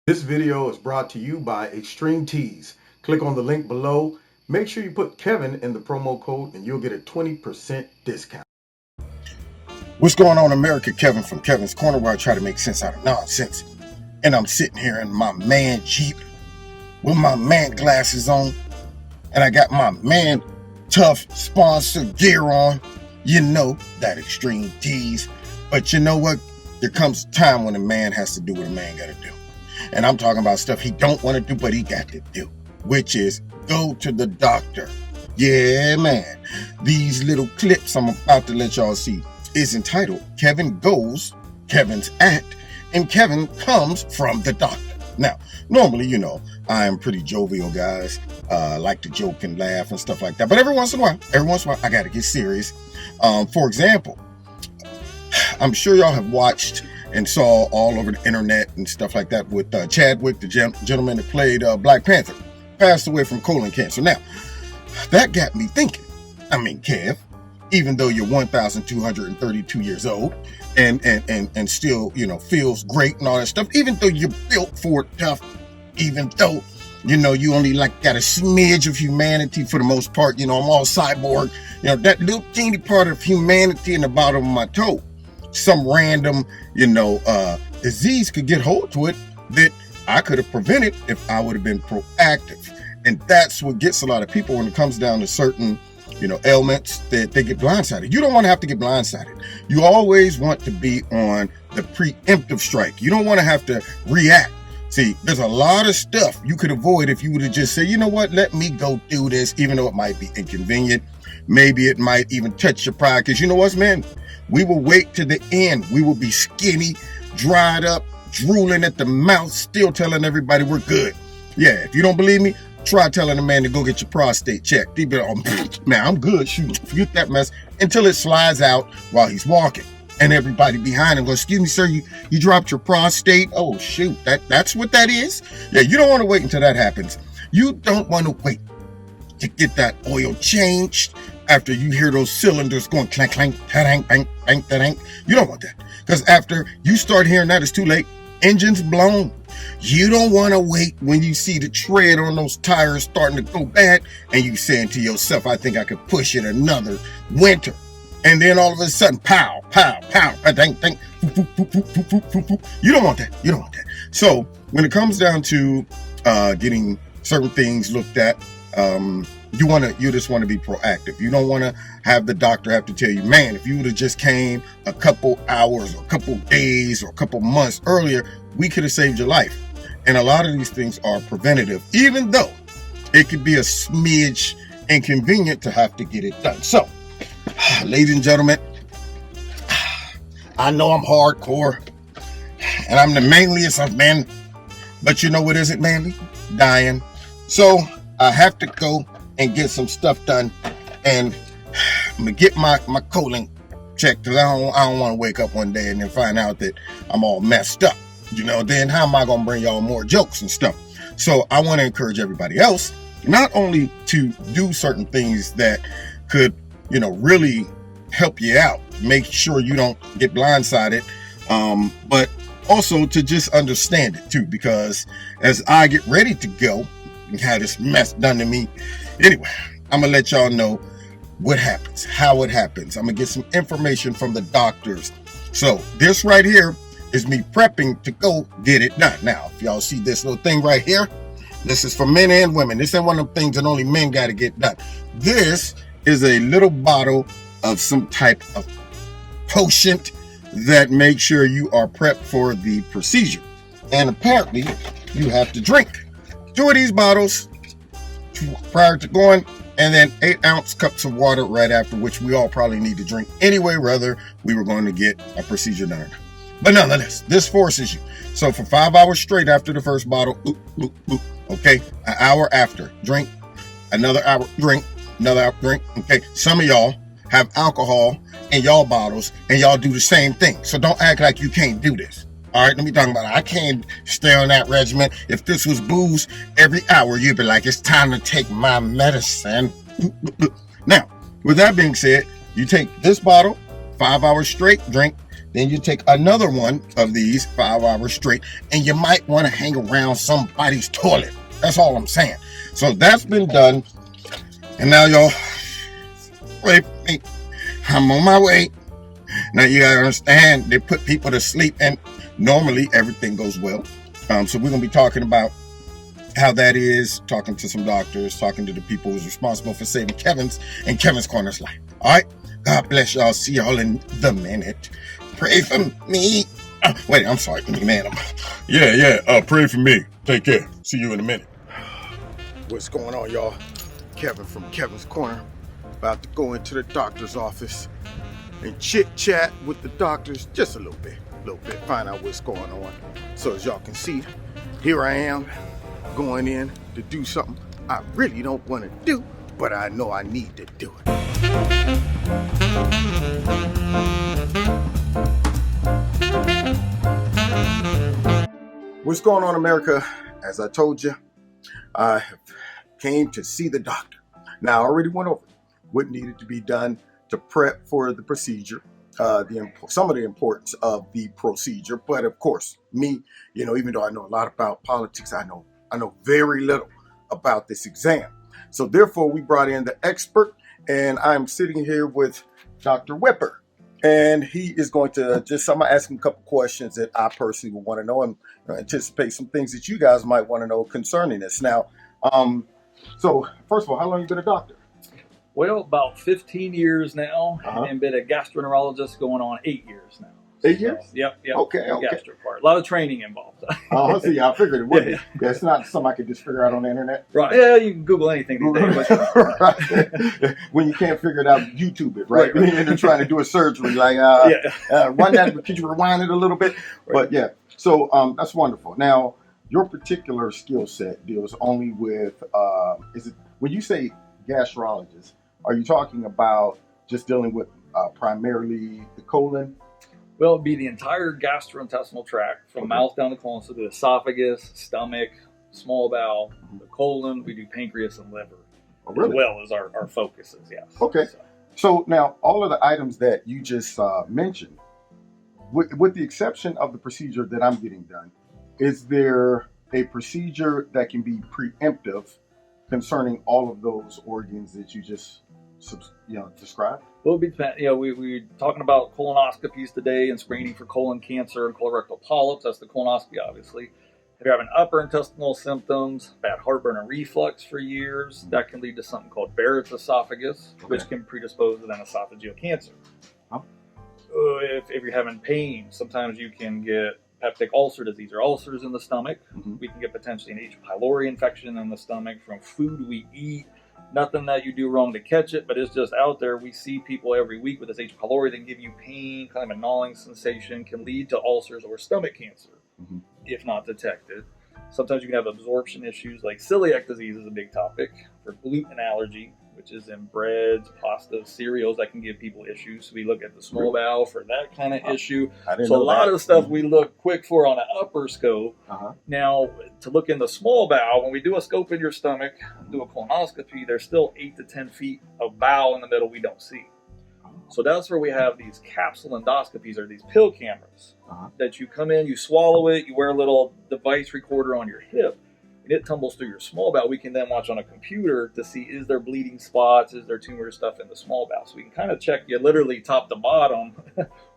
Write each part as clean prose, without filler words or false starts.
This video is brought to you by Extreme Teas. Click on the link below. Make sure you put Kevin in the promo code and you'll get a 20% discount. What's going on, America? Kevin from Kevin's Corner, where I try to make sense out of nonsense. And I'm sitting here in my man Jeep with my man glasses on. And I got my man tough sponsor gear on. You know, that Extreme Teas. But you know what? There comes a time when a man has to do what a man got to do. And I'm talking about stuff he don't want to do, but he got to do, which is go to the doctor. Yeah, man. These little clips I'm about to let y'all see is entitled Kevin Goes, Kevin's At, and Kevin Comes from the Doctor. Now, normally, you know, I am pretty jovial, guys. Like to joke and laugh and stuff like that. But every once in a while, I got to get serious. For example, I'm sure y'all have watched and saw all over the internet and stuff like that with Chadwick, the gentleman that played Black Panther, passed away from colon cancer. Now, that got me thinking. I mean, Kev, even though you're 1,232 years old and still, you know, feels great and all that stuff, even though you're built for it tough, even though, you know, you only like got a smidge of humanity for the most part, you know, I'm all cyborg, you know, that little teeny part of humanity in the bottom of my toe. Some random, you know, disease could get hold to it that I could have prevented if I would have been proactive. And that's what gets a lot of people when it comes down to certain, you know, ailments that they get blindsided. You don't want to have to get blindsided. You always want to be on the preemptive strike. You don't want to have to react. See, there's a lot of stuff you could avoid if you would have just said, you know what, let me go do this, even though it might be inconvenient. Maybe it might even touch your pride. Because you know what, man? We will wait to the end. We will be skinny, dried up, drooling at the mouth, still telling everybody we're good. Yeah, if you don't believe me, try telling a man to go get your prostate checked. He'd be like, oh, man, I'm good. Shoot, forget that mess. Until it slides out while he's walking. And everybody behind him goes, excuse me, sir, you dropped your prostate? Oh, shoot, that's what that is? Yeah, you don't want to wait until that happens. You don't want to wait to get that oil changed after you hear those cylinders going clank, clank, ta-dang, bang, bang, ta-dang. You don't want that. Because after you start hearing that, it's too late. Engine's blown. You don't want to wait when you see the tread on those tires starting to go bad and you saying to yourself, I think I could push it another winter. And then all of a sudden, pow, pow, pow, dang, dang, you don't want that. You don't want that. So when it comes down to getting certain things looked at, you just want to be proactive. You don't want to have the doctor have to tell you, man, if you would have just came a couple hours or a couple days or a couple months earlier, we could have saved your life. And a lot of these things are preventative, even though it could be a smidge inconvenient to have to get it done. So, ladies and gentlemen, I know I'm hardcore and I'm the manliest of men, but you know what isn't manly? Dying. So I have to go and get some stuff done, and I'm gonna get my colon checked because I don't want to wake up one day and then find out that I'm all messed up. You know, then how am I gonna bring y'all more jokes and stuff? So I want to encourage everybody else not only to do certain things that could, you know, really help you out, make sure you don't get blindsided, but also to just understand it too, because as I get ready to go and have this mess done to me, anyway, I'm gonna let y'all know what happens, how it happens. I'm gonna get some information from the doctors. So this right here is me prepping to go get it done. Now, if y'all see this little thing right here, this is for men and women. This ain't one of them things that only men got to get done. This is a little bottle of some type of potion that makes sure you are prepped for the procedure. And apparently, you have to drink 2 of these bottles prior to going, and then 8-ounce cups of water right after, which we all probably need to drink anyway, whether we were going to get a procedure done. But nonetheless, this forces you. So for 5 hours straight after the first bottle, okay, an hour after, drink, another hour, drink, another hour, drink, okay. Some of y'all have alcohol in y'all bottles and y'all do the same thing. So don't act like you can't do this. All right, let me talk about it. I can't stay on that regimen. If this was booze every hour, you'd be like, it's time to take my medicine. Now, with that being said, you take this bottle, 5 hours straight, drink, Then you take another one of these 5 hours straight, and you might want to hang around somebody's toilet. That's all I'm saying. So that's been done. And now y'all, wait for me. I'm on my way. Now you gotta understand, they put people to sleep, and normally everything goes well. So we're gonna be talking about how that is, talking to some doctors, talking to the people who's responsible for saving Kevin's and Kevin's Corner's life. All right, God bless y'all. See y'all in the minute. Pray for me. Wait, I'm sorry, man. Pray for me. Take care. See you in a minute. What's going on, y'all? Kevin from Kevin's Corner, about to go into the doctor's office and chit chat with the doctors just a little bit, find out what's going on. So as y'all can see, here I am going in to do something I really don't want to do, but I know I need to do it. What's going on, America? As I told you, I came to see the doctor. Now, I already went over what needed to be done to prep for the procedure, some of the importance of the procedure. But of course, me, even though I know a lot about politics, I know very little about this exam. So therefore, we brought in the expert, and I'm sitting here with Dr. Whipper. And he is going to I'm going to ask him a couple questions that I personally would want to know, and anticipate some things that you guys might want to know concerning this. Now, so first of all, how long have you been a doctor? Well, about 15 years now, and been a gastroenterologist going on 8 years now. 8 years? Yep. Okay. Gastro part. A lot of training involved. See, I figured it would be. Yeah, it's not something I could just figure out on the internet. Right. Yeah, you can Google anything these days. Right. When you can't figure it out, YouTube it, right? When you're trying to do a surgery, like, run that, could you rewind it a little bit? Right. But yeah, so that's wonderful. Now, your particular skill set deals only with, when you say gastrologist, are you talking about just dealing with primarily the colon? Well, it'd be the entire gastrointestinal tract from mouth down the colon, so the esophagus, stomach, small bowel, the colon. We do pancreas and liver, as well as our focuses. Yes. Okay. So now, all of the items that you just mentioned, with the exception of the procedure that I'm getting done, is there a procedure that can be preemptive concerning all of those organs that you just described? Well, we're talking about colonoscopies today and screening for colon cancer and colorectal polyps. That's the colonoscopy, obviously. If you're having upper intestinal symptoms, bad heartburn and reflux for years, that can lead to something called Barrett's esophagus, which can predispose to then esophageal cancer. If you're having pain, sometimes you can get peptic ulcer disease or ulcers in the stomach. We can get potentially an H. pylori infection in the stomach from food we eat. Nothing that you do wrong to catch it, but it's just out there. We see people every week with this H. pylori that can give you pain, kind of a gnawing sensation, can lead to ulcers or stomach cancer if not detected. Sometimes you can have absorption issues, like celiac disease is a big topic for gluten allergy, which is in breads, pastas, cereals that can give people issues. So we look at the small bowel for that kind of issue. So a lot of stuff we look quick for on an upper scope. Now, to look in the small bowel, when we do a scope in your stomach, do a colonoscopy, there's still 8 to 10 feet of bowel in the middle we don't see. So that's where we have these capsule endoscopies, or these pill cameras that you come in, you swallow it, you wear a little device recorder on your hip, and it tumbles through your small bowel. We can then watch on a computer to see, is there bleeding spots, is there tumor stuff in the small bowel. So we can kind of check you literally top to bottom,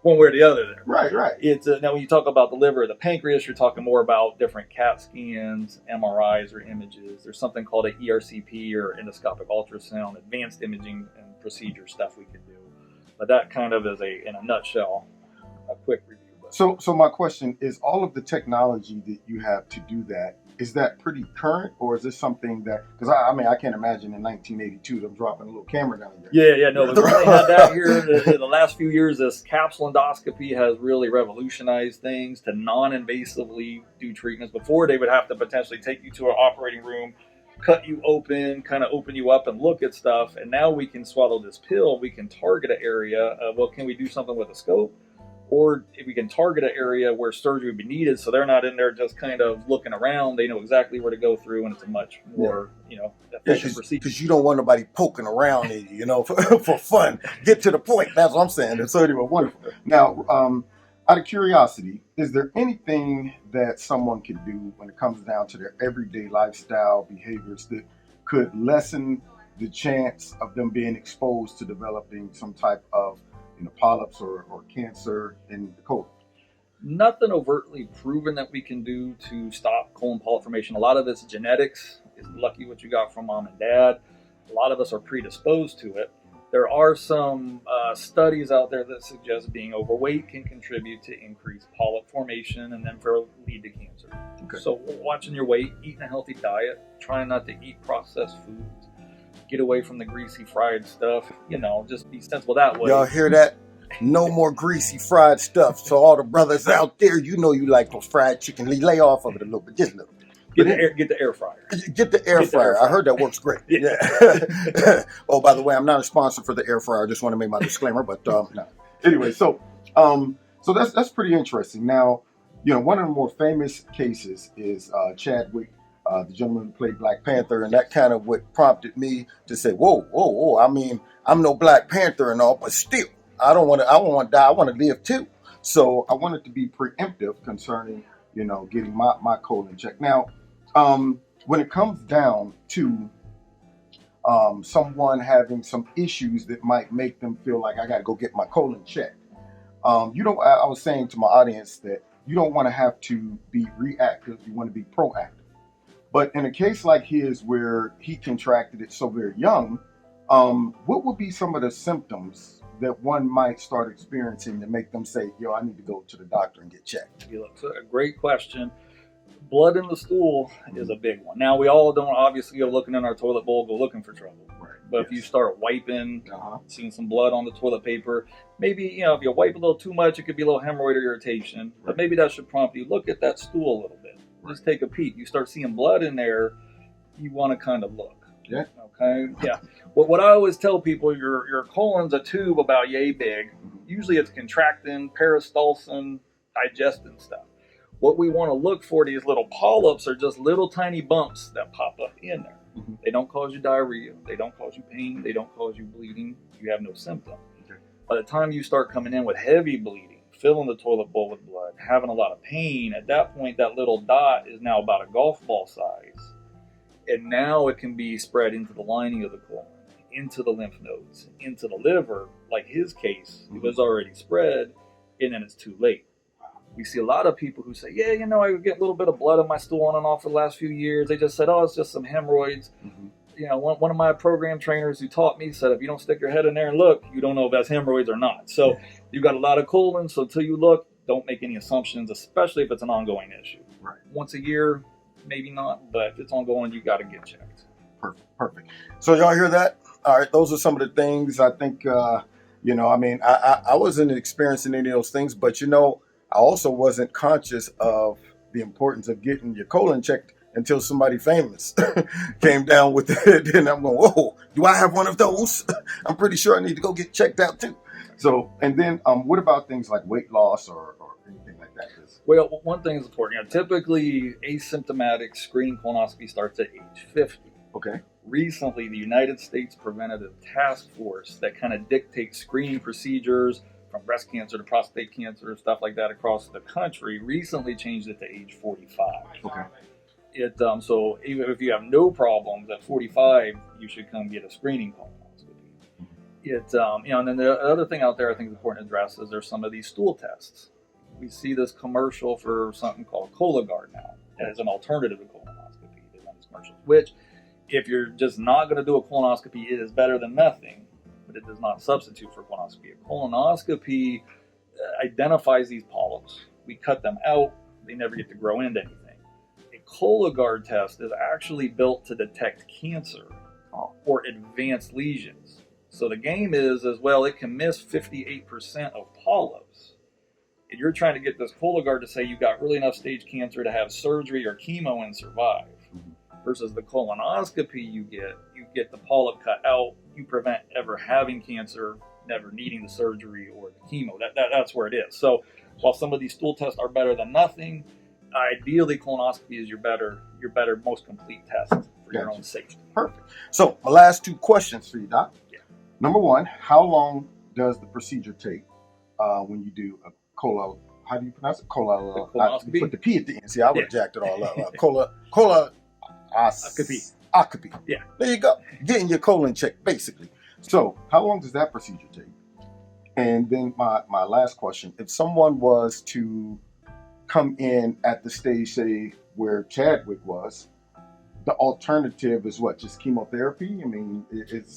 one way or the other there. Right. It's now when you talk about the liver or the pancreas, you're talking more about different CAT scans, MRIs, or images. There's something called a ERCP, or endoscopic ultrasound, advanced imaging and procedure stuff we can do. But that kind of is in a nutshell, a quick review. So my question is, all of the technology that you have to do that, is that pretty current, or is this something that, because I can't imagine in 1982 them dropping a little camera down there. Yeah, no, we really had that here in the last few years. This capsule endoscopy has really revolutionized things to non-invasively do treatments. Before, they would have to potentially take you to an operating room, cut you open, kind of open you up and look at stuff. And now we can swallow this pill. We can target an area. Can we do something with a scope? Or if we can target an area where surgery would be needed, so they're not in there just kind of looking around. They know exactly where to go through, and it's a much more, efficient procedure. Because you don't want nobody poking around in you, for fun. Get to the point. That's what I'm saying. So anyway, wonderful. Now, out of curiosity, is there anything that someone can do when it comes down to their everyday lifestyle behaviors that could lessen the chance of them being exposed to developing some type of, polyps or cancer in the colon? Nothing overtly proven that we can do to stop colon polyp formation. A lot of it's genetics. It's lucky what you got from mom and dad. A lot of us are predisposed to it. There are some studies out there that suggest being overweight can contribute to increased polyp formation and then lead to cancer. Okay. So watching your weight, eating a healthy diet, trying not to eat processed foods, get away from the greasy fried stuff, just be sensible that way. Y'all hear that? No more greasy fried stuff. So all the brothers out there, you like those fried chicken. Lay off of it a little bit, just a little bit. Get the air fryer. Get the air fryer. I heard that works great. Yeah. Oh, by the way, I'm not a sponsor for the air fryer. I just want to make my disclaimer. But no. Anyway, so that's pretty interesting. Now, one of the more famous cases is Chadwick, the gentleman who played Black Panther, and that kind of what prompted me to say, whoa. I mean, I'm no Black Panther and all, but still, I don't want to die. I want to live too. So I wanted to be preemptive concerning, getting my colon checked. Now, when it comes down to someone having some issues that might make them feel like I got to go get my colon checked, I was saying to my audience that you don't want to have to be reactive. You want to be proactive. But in a case like his where he contracted it so very young, what would be some of the symptoms that one might start experiencing to make them say, I need to go to the doctor and get checked? It's a great question. Blood in the stool is a big one. Now, we all don't obviously go looking in our toilet bowl, go looking for trouble. Right. But if you start wiping, seeing some blood on the toilet paper, maybe, if you wipe a little too much, it could be a little hemorrhoid or irritation. Right. But maybe that should prompt you, look at that stool a little bit. Right. Just take a peek. You start seeing blood in there, you want to kind of look. Yeah. Okay. Yeah. What I always tell people, your colon's a tube about yay big. Usually it's contracting, peristalsin, digesting stuff. What we want to look for, these little polyps, are just little tiny bumps that pop up in there. Mm-hmm. They don't cause you diarrhea. They don't cause you pain. They don't cause you bleeding. You have no symptom. Okay. By the time you start coming in with heavy bleeding, filling the toilet bowl with blood, having a lot of pain, at that point, that little dot is now about a golf ball size. And now it can be spread into the lining of the colon, into the lymph nodes, into the liver. Like his case, it was already spread, and then it's too late. We see a lot of people who say, I get a little bit of blood in my stool on and off for the last few years. They just said, it's just some hemorrhoids. Mm-hmm. One of my program trainers who taught me said, if you don't stick your head in there and look, you don't know if that's hemorrhoids or not. So you've got a lot of colon, so until you look, don't make any assumptions, especially if it's an ongoing issue. Right. Once a year, maybe not, but if it's ongoing, you got to get checked. Perfect. So y'all hear that? All right, those are some of the things I think, I wasn't experiencing any of those things, but I also wasn't conscious of the importance of getting your colon checked until somebody famous came down with it. And I'm going, whoa, do I have one of those? I'm pretty sure I need to go get checked out too. So, and then what about things like weight loss or anything like that? Well, one thing is important. Typically, asymptomatic screening colonoscopy starts at age 50. Okay. Recently, the United States Preventative Task Force that kind of dictates screening procedures from breast cancer to prostate cancer, stuff like that across the country, recently changed it to age 45. Okay. So even if you have no problems at 45, you should come get a screening colonoscopy. And then the other thing out there I think is important to address is there's some of these stool tests. We see this commercial for something called Cologuard now as an alternative to colonoscopy. They run these commercials, which if you're just not going to do a colonoscopy, it is better than nothing. But it does not substitute for colonoscopy. A colonoscopy identifies these polyps. We cut them out. They never get to grow into anything. A Cologuard test is actually built to detect cancer or advanced lesions. So the game is, as well, it can miss 58% of polyps. And you're trying to get this Cologuard to say you got really enough stage cancer to have surgery or chemo and survive. Versus the colonoscopy you get the polyp cut out, you prevent ever having cancer, never needing the surgery or the chemo. That's where it is. So while some of these stool tests are better than nothing, ideally colonoscopy is your better, most complete test for your own safety. Perfect. So my last two questions for you, Doc. Yeah. Number one, how long does the procedure take when you do a how do you pronounce it? Colonoscopy. You put the P at the end. See, I would have jacked it all up. Colonoscopy. Yeah. There you go. Getting your colon checked, basically. So how long does that procedure take? And then my last question, if someone was to come in at the stage, say, where Chadwick was, the alternative is what? Just chemotherapy? I mean, it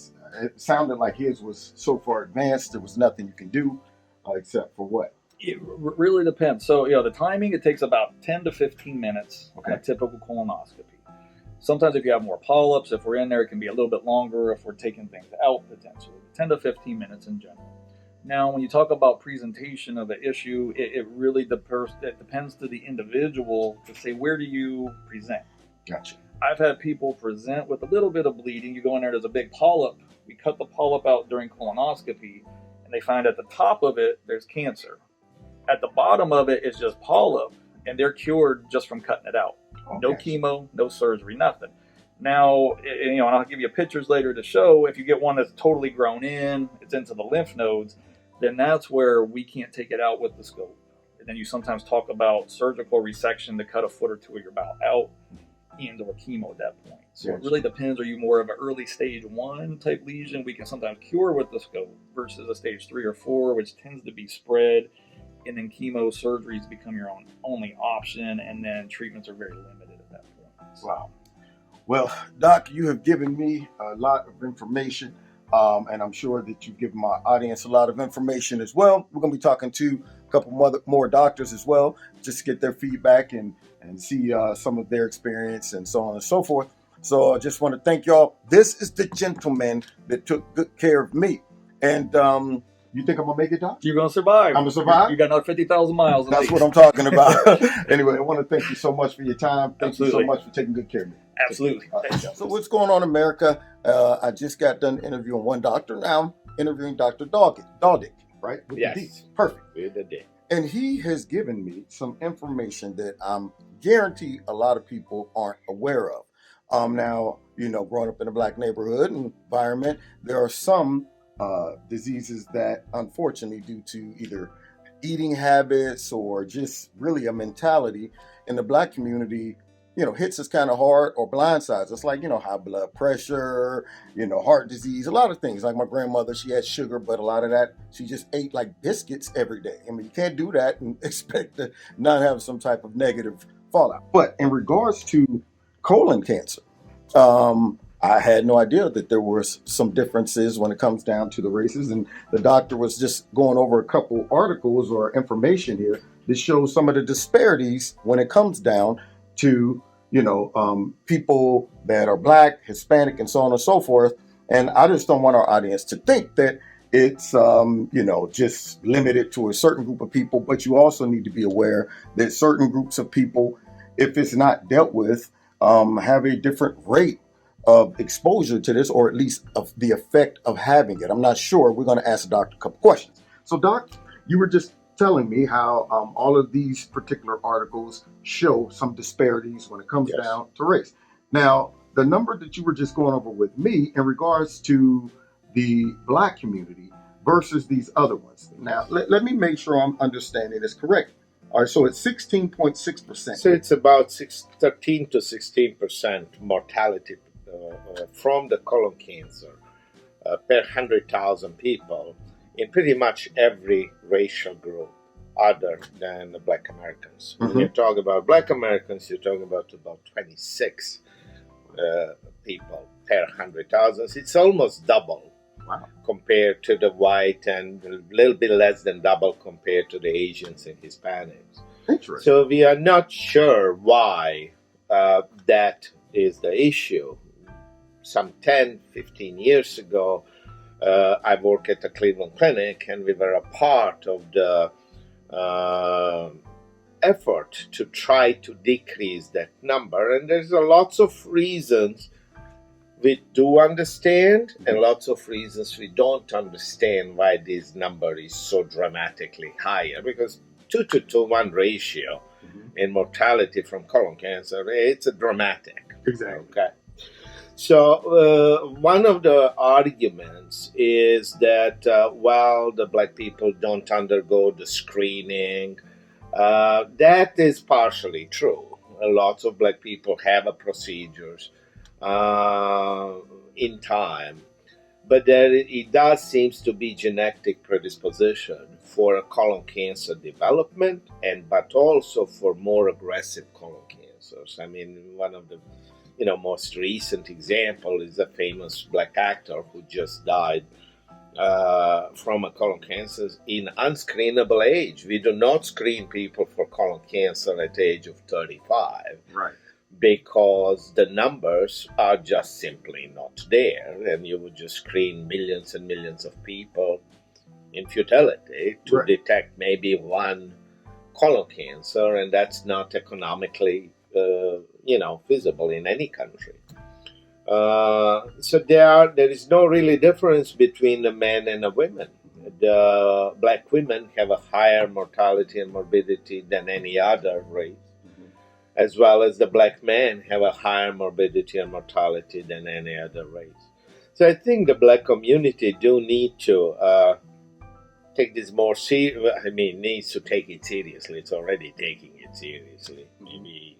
sounded like his was so far advanced, there was nothing you can do except for what? It really depends. So, the timing, it takes about 10 to 15 minutes on a typical colonoscopy. Sometimes if you have more polyps, if we're in there, it can be a little bit longer if we're taking things out potentially. 10 to 15 minutes in general. Now, when you talk about presentation of the issue, it really depends to the individual to say, where do you present? Gotcha. I've had people present with a little bit of bleeding. You go in there, there's a big polyp. We cut the polyp out during colonoscopy, and they find at the top of it, there's cancer. At the bottom of it is just polyp, and they're cured just from cutting it out. Okay. No chemo, no surgery, nothing. Now, and I'll give you pictures later to show, if you get one that's totally grown in, it's into the lymph nodes, then that's where we can't take it out with the scope. And then you sometimes talk about surgical resection to cut a foot or two of your bowel out and or chemo at that point. So Yes. It really depends. Are you more of an early stage 1 type lesion we can sometimes cure with the scope versus a stage 3 or 4, which tends to be spread, and then chemo surgeries become your only option, and then treatments are very limited at that point. Wow. Well, Doc, you have given me a lot of information, and I'm sure that you've given my audience a lot of information as well. We're going to be talking to a couple more doctors as well, just to get their feedback and see some of their experience and so on and so forth. So I just want to thank y'all. This is the gentleman that took good care of me. And you think I'm going to make it, Doc? You're going to survive. I'm going to survive? You got another 50,000 miles. That's what I'm talking about. Anyway, I want to thank you so much for your time. Thank you so much for taking good care of me. Absolutely. So what's going on in America? I just got done interviewing one doctor. Now I'm interviewing Dr. Daldick, right? With Yes. the D. Perfect. With the D. And he has given me some information that I'm guarantee a lot of people aren't aware of. Now, growing up in a black neighborhood and environment, there are some diseases that unfortunately due to either eating habits or just really a mentality in the black community, hits us kind of hard or blindsides us, like, high blood pressure, heart disease, a lot of things. Like my grandmother, she had sugar, but a lot of that, she just ate like biscuits every day. I mean, you can't do that and expect to not have some type of negative fallout. But in regards to colon cancer, I had no idea that there were some differences when it comes down to the races. And the doctor was just going over a couple articles or information here that shows some of the disparities when it comes down to, people that are black, Hispanic, and so on and so forth. And I just don't want our audience to think that it's, just limited to a certain group of people. But you also need to be aware that certain groups of people, if it's not dealt with, have a different rate of exposure to this, or at least of the effect of having it. I'm not sure. We're going to ask the doctor a couple questions. So, Doc, you were just telling me how all of these particular articles show some disparities when it comes down to race. Now, the number that you were just going over with me in regards to the black community versus these other ones. Now, let me make sure I'm understanding this correct. All right, so it's 16.6%. So it's about 13 to 16% mortality from the colon cancer per 100,000 people in pretty much every racial group other than the black Americans. Mm-hmm. When you talk about black Americans, you're talking about 26 people per 100,000. It's almost double. Wow. Compared to the white, and a little bit less than double compared to the Asians and Hispanics. Interesting. So we are not sure why that is the issue. Some 10, 15 years ago, I worked at the Cleveland Clinic, and we were a part of the effort to try to decrease that number. And there's lots of reasons we do understand, and lots of reasons we don't understand why this number is so dramatically higher. Because 2-to-1 ratio in mortality from colon cancer, it's a dramatic. Exactly. Okay. So one of the arguments is that while the black people don't undergo the screening, That is partially true. Lots of black people have a procedures in time, but there it does seems to be genetic predisposition for a colon cancer development, and but also for more aggressive colon cancers. I mean, one of the most recent example is a famous black actor who just died from a colon cancer in unscreenable age. We do not screen people for colon cancer at the age of 35. Right. Because the numbers are just simply not there, and you would just screen millions and millions of people in futility to Right. detect maybe one colon cancer, and that's not economically feasible in any country. So there is no really difference between a man and a woman. The black women have a higher mortality and morbidity than any other race, as well as the black men have a higher morbidity and mortality than any other race. So I think the black community do need to take this more needs to take it seriously. It's already taking it seriously. Maybe,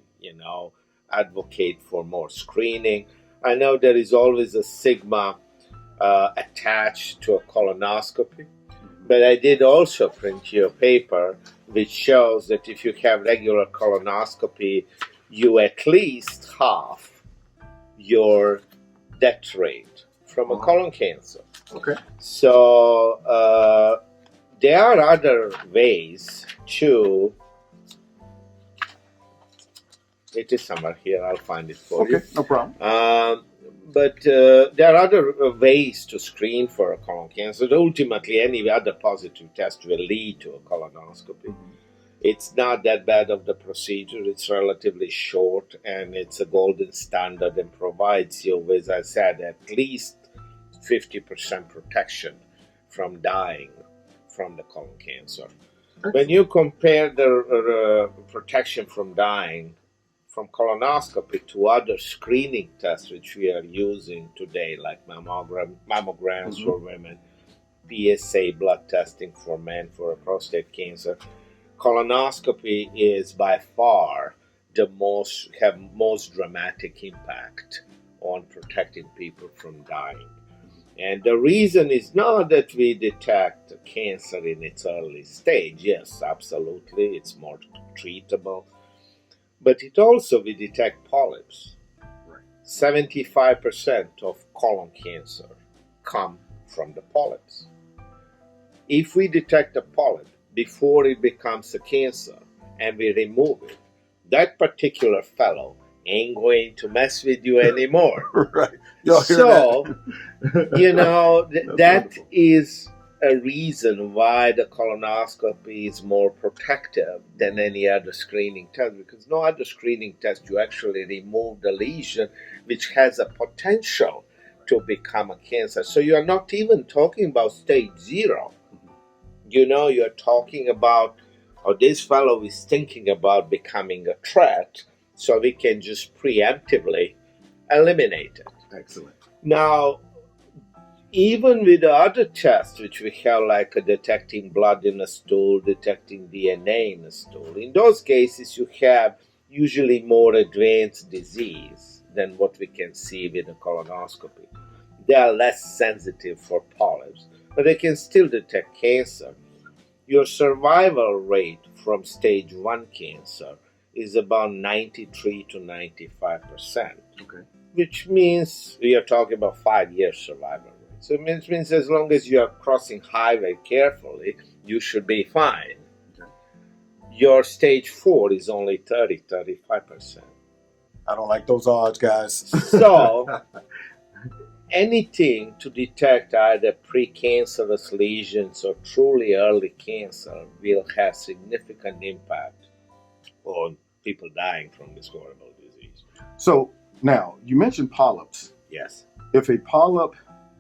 advocate for more screening. I know there is always a stigma attached to a colonoscopy, but I did also print you a paper which shows that if you have regular colonoscopy, you at least half your death rate from a colon cancer. Okay. So there are other ways to. It is somewhere here. I'll find it for you. Okay, no problem. But there are other ways to screen for a colon cancer. Ultimately, any other positive test will lead to a colonoscopy. It's not that bad of the procedure. It's relatively short, and it's a golden standard and provides you with, as I said, at least 50% protection from dying from the colon cancer. When you compare the protection from dying from colonoscopy to other screening tests which we are using today, like mammograms for women, PSA blood testing for men for prostate cancer, colonoscopy is by far the most dramatic impact on protecting people from dying. And the reason is not that we detect cancer in its early stage. Yes, absolutely, it's more treatable. But it also, we detect polyps. Right. 75% of colon cancer come from the polyps. If we detect a polyp before it becomes a cancer and we remove it, that particular fellow ain't going to mess with you anymore. Right. Y'all hear So, that? that wonderful. is a reason why the colonoscopy is more protective than any other screening test, because no other screening test you actually remove the lesion which has a potential to become a cancer. So you are not even talking about stage 0. You're talking about, this fellow is thinking about becoming a threat, so we can just preemptively eliminate it. Excellent. Now, even with the other tests which we have, like detecting blood in a stool, detecting DNA in a stool, in those cases you have usually more advanced disease than what we can see with a colonoscopy. They are less sensitive for polyps, but they can still detect cancer. Your survival rate from stage 1 cancer is about 93 to 95%. Okay. Which means we are talking about 5 years survival rate. So it means as long as you are crossing highway carefully, you should be fine. Okay. Your stage 4 is only 35%. I don't like those odds, guys. So anything to detect either precancerous lesions or truly early cancer will have significant impact on people dying from this horrible disease. So now, you mentioned polyps. Yes. If a polyp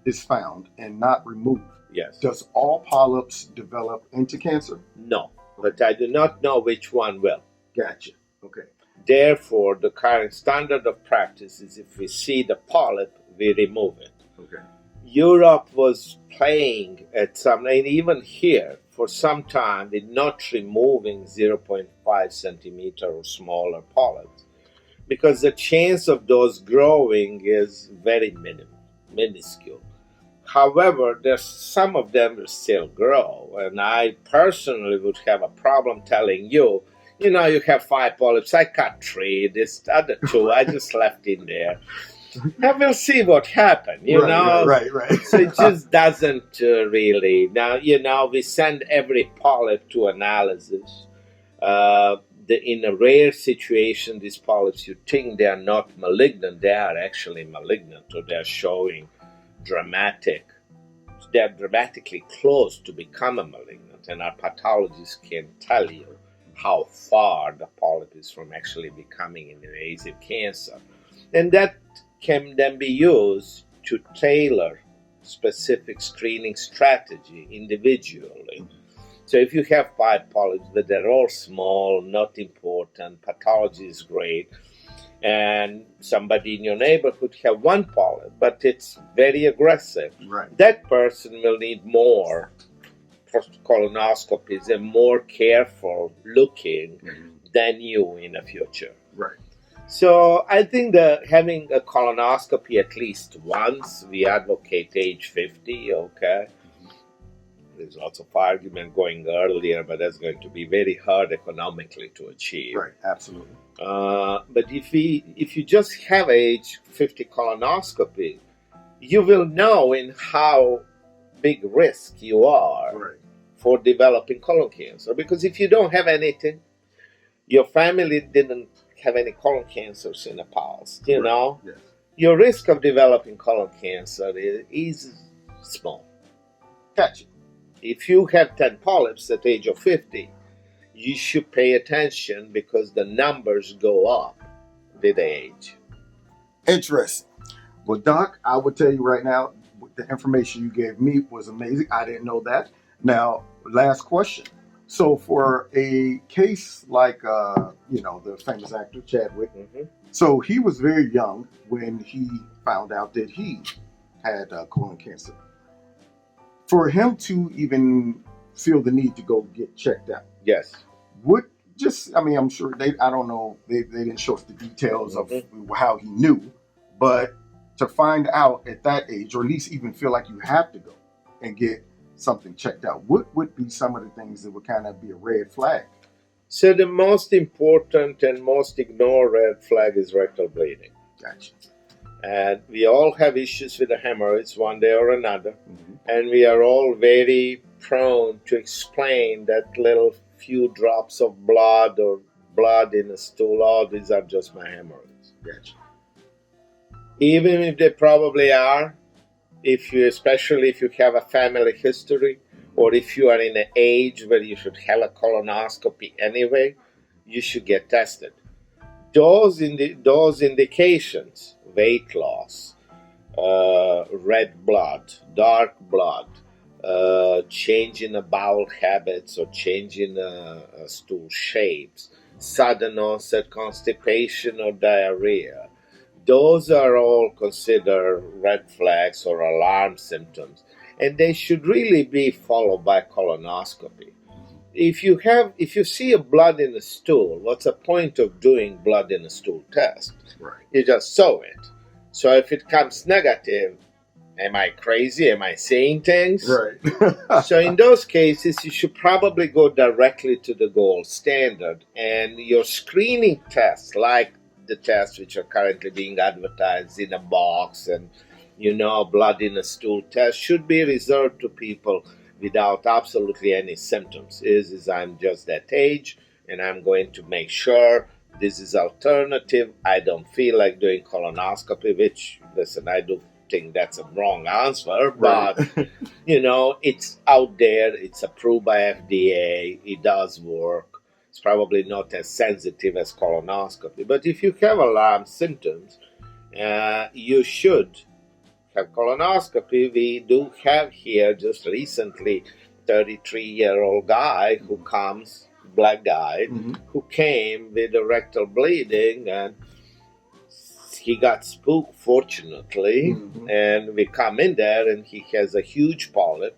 is found and not removed, Yes. does all polyps develop into cancer? No, but I do not know which one will. Gotcha. Okay. Therefore, the current standard of practice is if we see the polyp, we remove it. Okay. Europe was playing at some, and even here, for some time with not removing 0.5 centimeter or smaller polyps, because the chance of those growing is very minuscule. However, there's some of them will still grow, and I personally would have a problem telling you, you have 5 polyps, I cut 3, this other 2, I just left in there. And we'll see what happens, Right. So it just doesn't really. Now, we send every polyp to analysis. In a rare situation, these polyps, you think they are not malignant, they are actually malignant, or they're showing they're dramatically close to become a malignant, and our pathologists can tell you how far the polyp is from actually becoming an invasive cancer. And that can then be used to tailor specific screening strategy individually. So if you have 5 polyps, but they're all small, not important, pathology is great, and somebody in your neighborhood have 1 polyp, but it's very aggressive, Right. that person will need more colonoscopies and more careful looking than you in the future. Right. So I think that having a colonoscopy at least once, we advocate age 50, okay? There's lots of argument going earlier, but that's going to be very hard economically to achieve. Right, absolutely. But if you just have age 50 colonoscopy, you will know in how big risk you are for developing colon cancer. Because if you don't have anything, your family didn't have any colon cancers in the past, know, Yes. your risk of developing colon cancer is small. Gotcha. If you have 10 polyps at the age of 50, you should pay attention because the numbers go up with age. Interesting. Well, Doc, I would tell you right now, the information you gave me was amazing. I didn't know that. Now, last question. So for a case like, the famous actor Chadwick, so he was very young when he found out that he had colon cancer. For him to even feel the need to go get checked out. Yes. I'm sure I don't know, they didn't show us the details of how he knew, but to find out at that age, or at least even feel like you have to go and get something checked out, what would be some of the things that would kind of be a red flag? So the most important and most ignored red flag is rectal bleeding. Gotcha. And we all have issues with the hemorrhoids one day or another. And we are all very prone to explain that little few drops of blood or blood in a stool, oh, these are just my hemorrhoids. Gotcha. Even if they probably are, especially if you have a family history, or if you are in an age where you should have a colonoscopy anyway, you should get tested. Those indications, weight loss, red blood, dark blood, change in the bowel habits or change in stool shapes, sudden onset constipation or diarrhea, those are all considered red flags or alarm symptoms, and they should really be followed by colonoscopy. If you see a blood in the stool, what's the point of doing blood in a stool test? Right. You just saw it. So if it comes negative, am I crazy? Am I saying things? Right. So in those cases, you should probably go directly to the gold standard. And your screening tests, like the tests which are currently being advertised in a box and, blood in a stool test, should be reserved to people without absolutely any symptoms. Is I'm just that age, and I'm going to make sure this is alternative. I don't feel like doing colonoscopy, which, listen, I do think that's a wrong answer, but, it's out there. It's approved by FDA. It does work. It's probably not as sensitive as colonoscopy. But if you have alarm symptoms, you should have colonoscopy. We do have here just recently 33-year-old guy who comes, black guy, who came with a rectal bleeding, and he got spooked, fortunately, and we come in there and he has a huge polyp,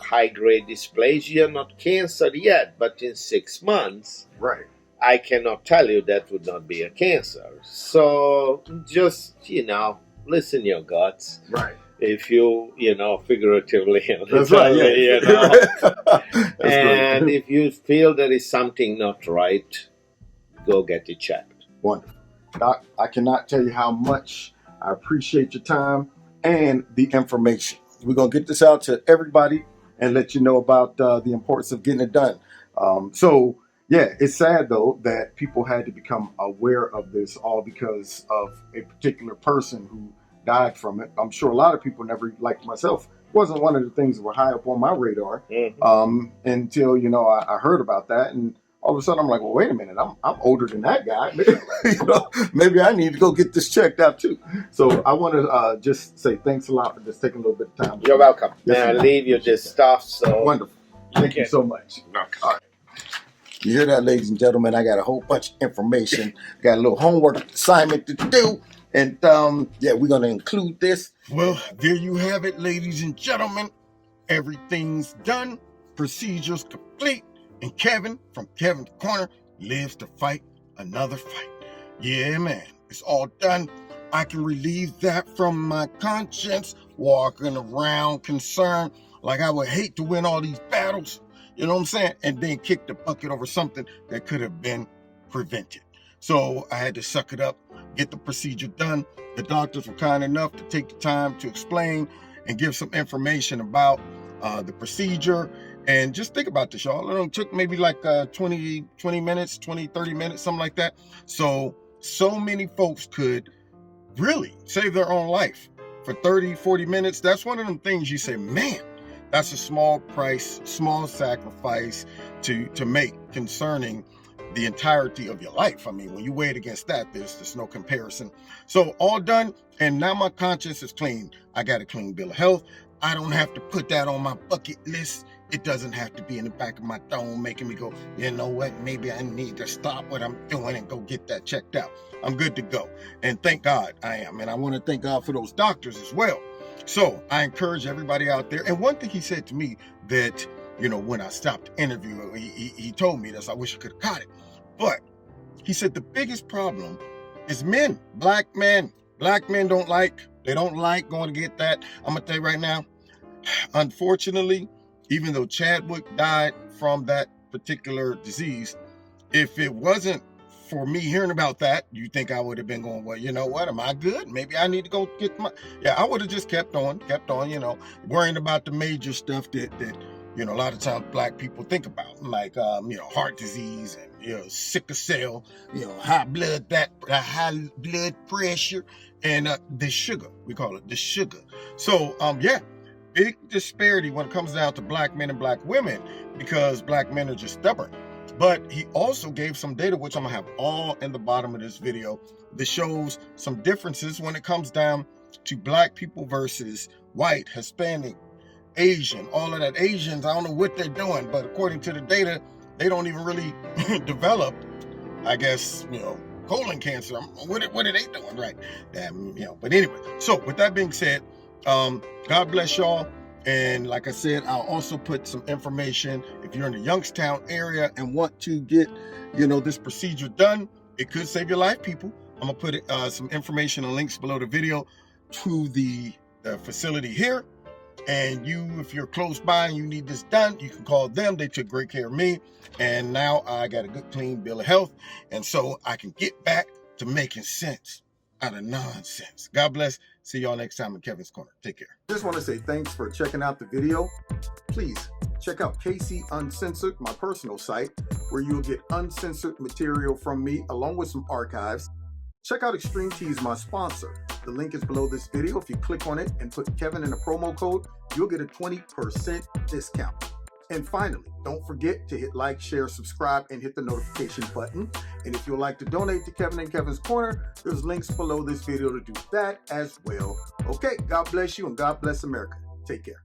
high-grade dysplasia, not cancer yet, but in 6 months, Right. I cannot tell you that would not be a cancer. So just, listen your guts. Right. If you, figuratively, That's right. Yeah. That's and great. if you feel there is something not right, go get it checked. Wonderful. Doc, I cannot tell you how much I appreciate your time and the information. We're going to get this out to everybody and let you know about the importance of getting it done. Yeah, it's sad, though, that people had to become aware of this all because of a particular person who died from it. I'm sure a lot of people never, like myself, wasn't one of the things that were high up on my radar until, I heard about that. And all of a sudden, I'm like, well, wait a minute, I'm older than that guy. Maybe I need to go get this checked out, too. So I want to just say thanks a lot for just taking a little bit of time. You're welcome. Yes, May I leave you this stuff? So wonderful. Thank you so much. Okay. All right. You hear that, ladies and gentlemen? I got a whole bunch of information. Got a little homework assignment to do. And, we're going to include this. Well, there you have it, ladies and gentlemen. Everything's done. Procedures complete. And Kevin from Kevin's Corner lives to fight another fight. Yeah, man. It's all done. I can relieve that from my conscience, walking around concerned like I would hate to win all these battles. You know what I'm saying? And then kick the bucket over something that could have been prevented. So I had to suck it up, get the procedure done. The doctors were kind enough to take the time to explain and give some information about the procedure. And just think about this, y'all. It took maybe like 20 minutes, 20, 30 minutes, something like that. So many folks could really save their own life for 30, 40 minutes. That's one of them things you say, man, that's a small price, small sacrifice to make concerning the entirety of your life. I mean, when you weigh it against that, there's no comparison. So all done, and now my conscience is clean. I got a clean bill of health. I don't have to put that on my bucket list. It doesn't have to be in the back of my dome making me go, you know what, maybe I need to stop what I'm doing and go get that checked out. I'm good to go. And thank God I am. And I want to thank God for those doctors as well. So I encourage everybody out there. And one thing he said to me that, when I stopped interviewing, he told me this, I wish I could have caught it. But he said the biggest problem is men, black men. Black men don't like going to get that. I'm going to tell you right now, unfortunately, even though Chadwick died from that particular disease, if it wasn't for me hearing about that, you think I would have been going, well, you know what, am I good? Maybe I need to go get I would have just kept on, worrying about the major stuff that a lot of times black people think about, like, heart disease and, sickle cell, high blood pressure and the sugar, we call it the sugar. So, big disparity when it comes down to black men and black women because black men are just stubborn. But he also gave some data, which I'm going to have all in the bottom of this video, that shows some differences when it comes down to black people versus white, Hispanic, Asian, all of that. Asians, I don't know what they're doing, but according to the data, they don't even really develop, I guess, colon cancer. What are they doing right? But anyway, so with that being said, God bless y'all. And like I said, I'll also put some information if you're in the Youngstown area and want to get, this procedure done. It could save your life, people. I'm going to put some information and links below the video to the facility here. And if you're close by and you need this done, you can call them. They took great care of me. And now I got a good, clean bill of health. And so I can get back to making sense out of nonsense. God bless. See y'all next time in Kevin's Corner. Take care. Just want to say thanks for checking out the video. Please check out KC Uncensored, my personal site, where you'll get uncensored material from me along with some archives. Check out Extreme Teas, my sponsor. The link is below this video. If you click on it and put Kevin in a promo code, you'll get a 20% discount. And finally, don't forget to hit like, share, subscribe, and hit the notification button. And if you'd like to donate to Kevin and Kevin's Corner, there's links below this video to do that as well. Okay, God bless you and God bless America. Take care.